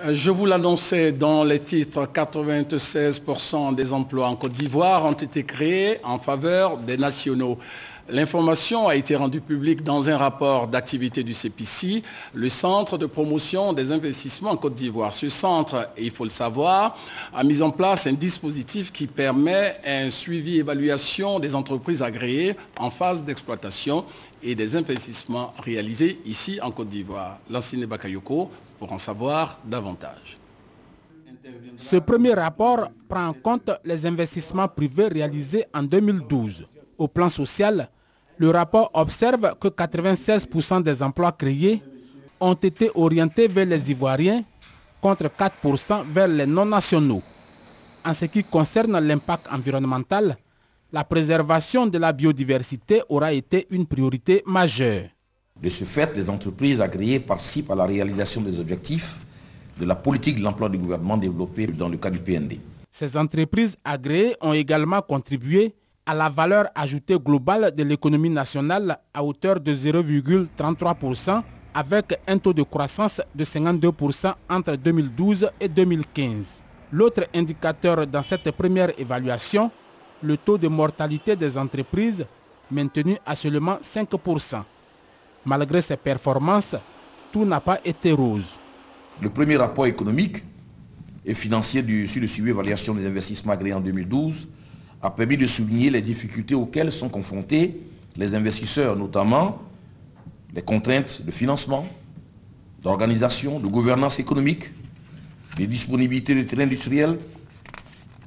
Je vous l'annonçais dans les titres, 96% des emplois en Côte d'Ivoire ont été créés en faveur des nationaux. L'information a été rendue publique dans un rapport d'activité du CPC, le Centre de promotion des investissements en Côte d'Ivoire. Ce centre, il faut le savoir, a mis en place un dispositif qui permet un suivi et évaluation des entreprises agréées en phase d'exploitation et des investissements réalisés ici en Côte d'Ivoire. Lansine Bakayoko pour en savoir davantage. Ce premier rapport prend en compte les investissements privés réalisés en 2012. Au plan social, le rapport observe que 96% des emplois créés ont été orientés vers les Ivoiriens contre 4% vers les non-nationaux. En ce qui concerne l'impact environnemental, la préservation de la biodiversité aura été une priorité majeure. De ce fait, les entreprises agréées participent à la réalisation des objectifs de la politique de l'emploi du gouvernement développée dans le cadre du PND. Ces entreprises agréées ont également contribué à la valeur ajoutée globale de l'économie nationale à hauteur de 0,33% avec un taux de croissance de 52% entre 2012 et 2015. L'autre indicateur dans cette première évaluation, le taux de mortalité des entreprises maintenu à seulement 5%. Malgré ces performances, tout n'a pas été rose. Le premier rapport économique et financier sur le suivi et évaluation des investissements agréés en 2012 a permis de souligner les difficultés auxquelles sont confrontés les investisseurs, notamment les contraintes de financement, d'organisation, de gouvernance économique, de disponibilité de terrains industriels,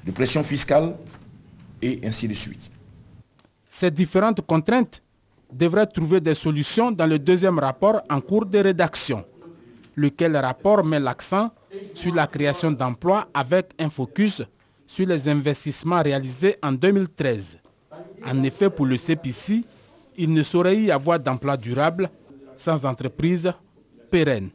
de pression fiscale et ainsi de suite. Ces différentes contraintes devraient trouver des solutions dans le deuxième rapport en cours de rédaction, lequel rapport met l'accent sur la création d'emplois avec un focus sur les investissements réalisés en 2013. En effet, pour le CPC, il ne saurait y avoir d'emploi durable sans entreprise pérenne.